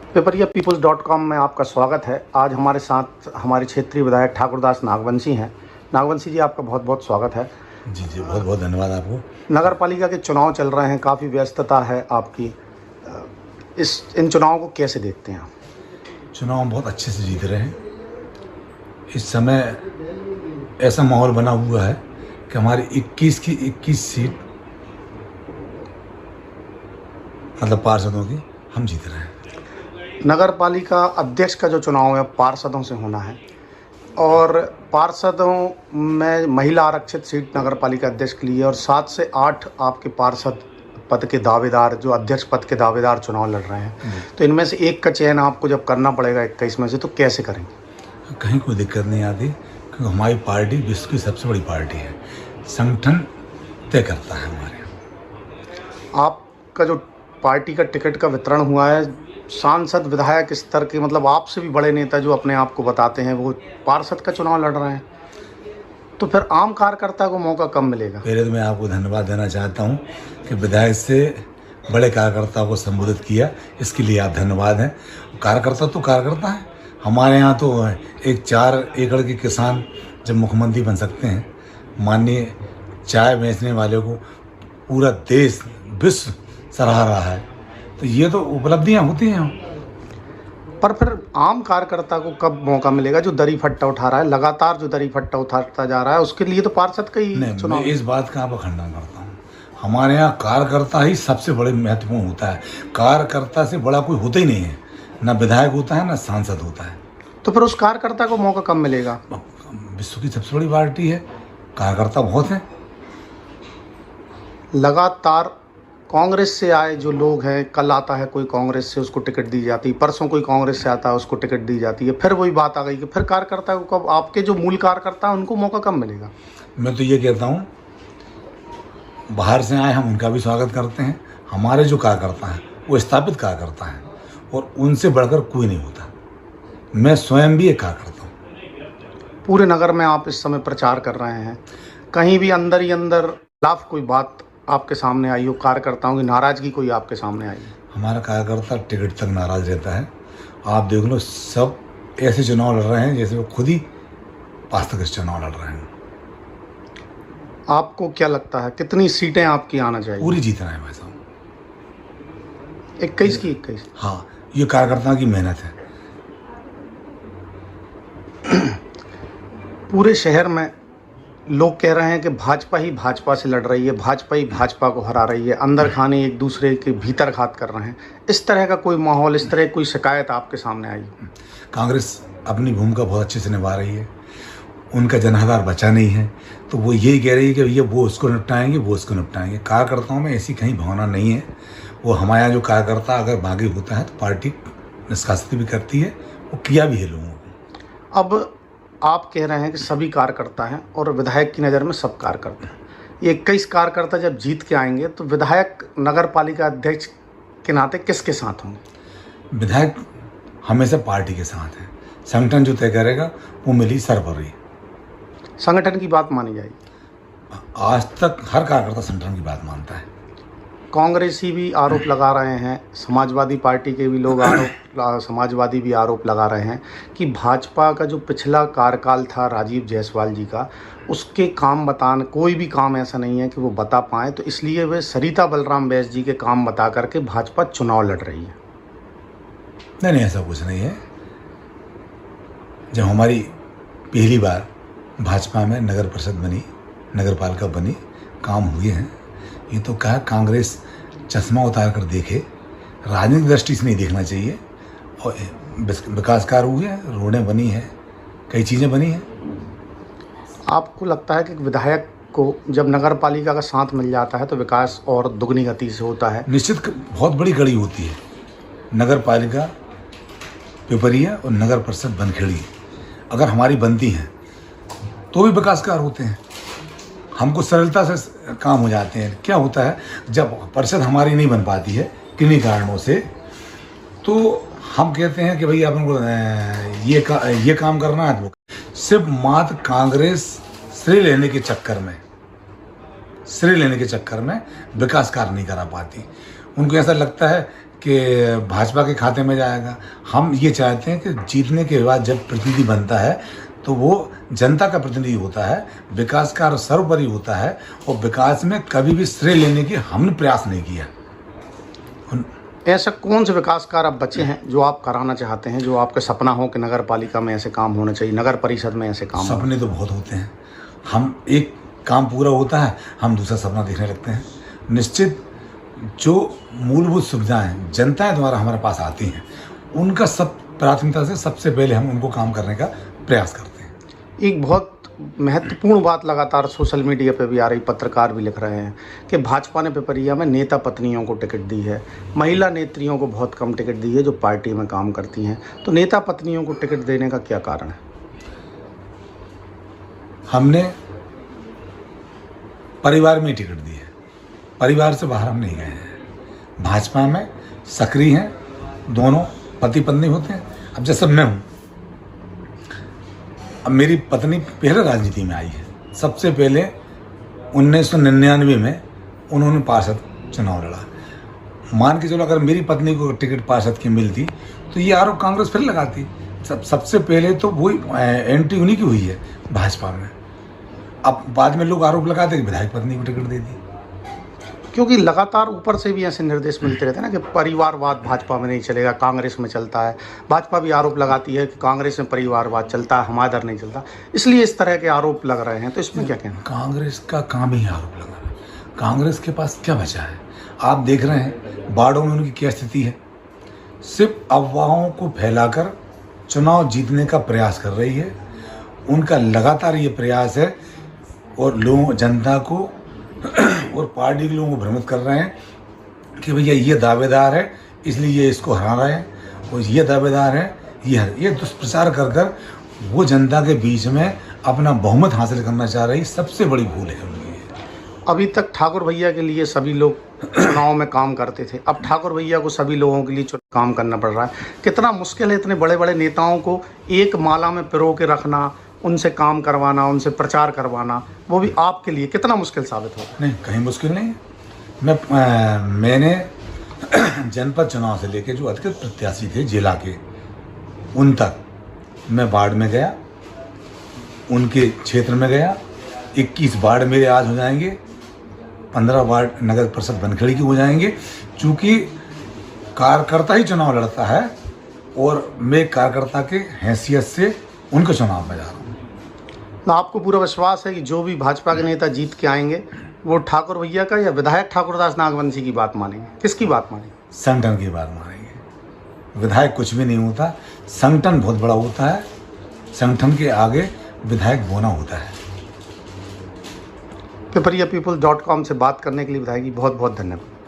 पेपरिया peoples.com में आपका स्वागत है। आज हमारे साथ हमारे क्षेत्रीय विधायक ठाकुरदास नागवंशी हैं। नागवंशी जी, आपका बहुत बहुत स्वागत है। जी जी, बहुत बहुत धन्यवाद आपको। नगर पालिका के चुनाव चल रहे हैं, काफ़ी व्यस्तता है आपकी। इन चुनावों को कैसे देखते हैं आप? चुनाव हम बहुत अच्छे से जीत रहे हैं। इस समय ऐसा माहौल बना हुआ है कि हमारी 21 की 21 सीट मतलब पार्षदों की हम जीत रहे हैं। नगर पालिका अध्यक्ष का जो चुनाव है पार्षदों से होना है और पार्षदों में महिला आरक्षित सीट नगर पालिका अध्यक्ष के लिए और 7 से 8 आपके पार्षद पद के दावेदार, जो अध्यक्ष पद के दावेदार चुनाव लड़ रहे हैं। तो इनमें से एक का चयन आपको जब करना पड़ेगा 21 में से, तो कैसे करेंगे? कहीं कोई दिक्कत नहीं आती, क्योंकि हमारी पार्टी विश्व की सबसे बड़ी पार्टी है। संगठन तय करता है हमारे यहाँ। आपका जो पार्टी का टिकट का वितरण हुआ है, सांसद विधायक स्तर के, मतलब आपसे भी बड़े नेता जो अपने आप को बताते हैं, वो पार्षद का चुनाव लड़ रहे हैं, तो फिर आम कार्यकर्ता को मौका कम मिलेगा। पहले तो मैं आपको धन्यवाद देना चाहता हूँ कि विधायक से बड़े कार्यकर्ता को संबोधित किया, इसके लिए आप धन्यवाद हैं। कार्यकर्ता तो कार्यकर्ता है। हमारे यहाँ तो एक 4 एकड़ के किसान जब मुख्यमंत्री बन सकते हैं, माननीय चाय बेचने वाले को पूरा देश विश्व सराह रहा है, तो ये तो उपलब्धियाँ होती हैं। पर फिर आम कार्यकर्ता को कब मौका मिलेगा, जो दरी फट्टा उठा रहा है, लगातार जो दरी फट्टा उठाता जा रहा है, उसके लिए तो पार्षद का ही चुनाव। मैं इस बात का आपका खंडन करता हूँ। हमारे यहाँ कार्यकर्ता ही सबसे बड़े महत्वपूर्ण होता है। कार्यकर्ता से बड़ा कोई होता ही नहीं है, ना विधायक होता है ना सांसद होता है। तो फिर उस कार्यकर्ता को मौका कब मिलेगा? विश्व की सबसे बड़ी पार्टी है, कार्यकर्ता बहुत हैं। लगातार कांग्रेस से आए जो लोग हैं, कल आता है कोई कांग्रेस से, उसको टिकट दी जाती है, परसों कोई कांग्रेस से आता है, उसको टिकट दी जाती है, फिर वही बात आ गई कि फिर कार्यकर्ता को कब, आपके जो मूल कार्यकर्ता हैं उनको मौका कब मिलेगा? मैं तो ये कहता हूँ, बाहर से आए हम उनका भी स्वागत करते हैं। हमारे जो कार्यकर्ता हैं वो स्थापित कार्यकर्ता हैं और उनसे बढ़कर कोई नहीं होता। मैं स्वयं भी एक कार्यकर्ता हूँ। पूरे नगर में आप इस समय प्रचार कर रहे हैं, कहीं भी अंदर ही अंदर खिलाफ कोई बात आपके सामने आई हो, कार्यकर्ताओं की नाराजगी कोई आपके सामने आई हो? हमारा कार्यकर्ता टिकट तक नाराज रहता है। आप देख लो, सब ऐसे चुनाव लड़ रहे हैं जैसे वो खुद ही पास तक इस चुनाव लड़ रहे हैं। आपको क्या लगता है कितनी सीटें आपकी आना चाहिए? पूरी जीतना है भाई साहब। 21 की 21? हाँ, ये कार्यकर्ताओं की मेहनत है। पूरे शहर में लोग कह रहे हैं कि भाजपा ही भाजपा से लड़ रही है, भाजपा ही भाजपा को हरा रही है, अंदर खाने एक दूसरे के भीतर घात कर रहे हैं। इस तरह का कोई माहौल, इस तरह कोई शिकायत आपके सामने आई? कांग्रेस अपनी भूमिका बहुत अच्छे से निभा रही है। उनका जनाधार बचा नहीं है, तो वो यही कह रही है कि भैया वो उसको निपटाएंगे, वो उसको निपटाएंगे। कार्यकर्ताओं में ऐसी कहीं भावना नहीं है। वो हमारे यहाँ जो कार्यकर्ता अगर भागी होता है तो पार्टी निष्कासित भी करती है, वो किया भी है लोगों को। अब आप कह रहे हैं कि सभी कार्यकर्ता हैं और विधायक की नज़र में सब कार्यकर्ता हैं। ये 21 कार्यकर्ता जब जीत के आएंगे तो विधायक नगर पालिका अध्यक्ष के नाते किसके साथ होंगे? विधायक हमेशा पार्टी के साथ है। संगठन जो तय करेगा वो मिली सरबराही। संगठन की बात मानी जाएगी। आज तक हर कार्यकर्ता संगठन की बात मानता है। कांग्रेसी भी आरोप लगा रहे हैं, समाजवादी पार्टी के भी लोग समाजवादी भी आरोप लगा रहे हैं कि भाजपा का जो पिछला कार्यकाल था राजीव जायसवाल जी का, उसके काम बताने, कोई भी काम ऐसा नहीं है कि वो बता पाएँ, तो इसलिए वे सरिता बलराम बैस जी के काम बता करके भाजपा चुनाव लड़ रही है। नहीं, ऐसा कुछ नहीं है। जब हमारी पहली बार भाजपा में नगर परिषद बनी, नगर पालिका बनी, काम हुए हैं। ये तो कहा कांग्रेस चश्मा उतार कर देखे, राजनीतिक दृष्टि से नहीं देखना चाहिए। और विकास कार्य हुए हैं, रोडें बनी हैं, कई चीज़ें बनी हैं। आपको लगता है कि विधायक को जब नगर पालिका का साथ मिल जाता है तो विकास और दुगनी गति से होता है? निश्चित बहुत बड़ी कड़ी होती है। नगर पालिका पिपरिया और नगर परिषद बनखेड़ी अगर हमारी बनती हैं तो भी विकास कार्य होते हैं। हमको सरलता से काम हो जाते हैं। क्या होता है, जब परिषद हमारी नहीं बन पाती है किन्हीं कारणों से, तो हम कहते हैं कि भई अपन को ये काम करना है। तो सिर्फ मात्र कांग्रेस श्रेय लेने के चक्कर में विकास कार्य नहीं करा पाती। उनको ऐसा लगता है कि भाजपा के खाते में जाएगा। हम ये चाहते हैं कि जीतने के बाद जब प्रतिनिधि बनता है तो वो जनता का प्रतिनिधि होता है, विकास का सर्वोपरि होता है, और विकास में कभी भी श्रेय लेने की हमने प्रयास नहीं किया। ऐसा कौन से विकास कार्य अब बचे हैं जो आप कराना चाहते हैं, जो आपका सपना हो कि नगर पालिका में ऐसे काम होने चाहिए, नगर परिषद में ऐसे काम? सपने तो बहुत होते हैं। हम एक काम पूरा होता है, हम दूसरा सपना देखने लगते हैं। निश्चित जो मूलभूत सुविधाएं जनता द्वारा हमारे पास आती हैं, उनका सब प्राथमिकता से सबसे पहले हम उनको काम करने का प्रयास करते हैं। एक बहुत महत्वपूर्ण बात लगातार सोशल मीडिया पे भी आ रही, पत्रकार भी लिख रहे हैं कि भाजपा ने पिपरिया में नेता पत्नियों को टिकट दी है, महिला नेत्रियों को बहुत कम टिकट दी है जो पार्टी में काम करती हैं। तो नेता पत्नियों को टिकट देने का क्या कारण है? हमने परिवार में टिकट दी है, परिवार से बाहर हम नहीं गए हैं। भाजपा में सक्रिय हैं, दोनों पति पत्नी होते हैं। अब जैसे मैं हूँ, अब मेरी पत्नी पहले राजनीति में आई है। सबसे पहले 1999 में उन्होंने पार्षद चुनाव लड़ा। मान के चलो अगर मेरी पत्नी को टिकट पार्षद की मिलती तो ये आरोप कांग्रेस फिर लगाती। सबसे पहले तो वही एंट्री उन्हीं की हुई है भाजपा में। अब बाद में लोग आरोप लगाते कि विधायक पत्नी को टिकट दे दी, क्योंकि लगातार ऊपर से भी ऐसे निर्देश मिलते रहते हैं ना कि परिवारवाद भाजपा में नहीं चलेगा, कांग्रेस में चलता है। भाजपा भी आरोप लगाती है कि कांग्रेस में परिवारवाद चलता है, हमारे इधर नहीं चलता, इसलिए इस तरह के आरोप लग रहे हैं। तो इसमें क्या कहना? कांग्रेस का काम ही आरोप लगाना। कांग्रेस के पास क्या बचा है? आप देख रहे हैं बाड़ों में उनकी क्या स्थिति है। सिर्फ अफवाहों को फैलाकर चुनाव जीतने का प्रयास कर रही है। उनका लगातार ये प्रयास है और लोगों, जनता को और पार्टी के लोगों को भ्रमित कर रहे हैं कि भैया ये दावेदार है इसलिए ये इसको हरा रहे हैं, और ये दावेदार है ये दुष्प्रचार कर कर वो जनता के बीच में अपना बहुमत हासिल करना चाह रही। सबसे बड़ी भूल है उनकी। अभी तक ठाकुर भैया के लिए सभी लोग चुनाव में काम करते थे, अब ठाकुर भैया को सभी लोगों के लिए काम करना पड़ रहा है। कितना मुश्किल है इतने बड़े बड़े नेताओं को एक माला में पिरो के रखना, उनसे काम करवाना, उनसे प्रचार करवाना, वो भी आपके लिए कितना मुश्किल साबित होगा? नहीं, कहीं मुश्किल नहीं है। मैंने जनपद चुनाव से लेकर जो अधिकृत प्रत्याशी थे जिला के, उन तक मैं वार्ड में गया, उनके क्षेत्र में गया। 21 वार्ड मेरे आज हो जाएंगे, 15 वार्ड नगर परिषद बनखेड़ी की हो जाएंगे। चूँकि कार्यकर्ता ही चुनाव लड़ता है और मैं कार्यकर्ता के हैसियत से उनके चुनाव में जा रहा हूँ। तो आपको पूरा विश्वास है कि जो भी भाजपा के नेता जीत के आएंगे वो ठाकुर भैया का या विधायक ठाकुरदास नागवंशी की बात मानेंगे? किसकी बात मानेंगे? संगठन की बात मानेंगे। विधायक कुछ भी नहीं होता, संगठन बहुत बड़ा होता है। संगठन के आगे विधायक बोना होता है। PipariyaPeople.com से बात करने के लिए विधायक जी बहुत बहुत धन्यवाद।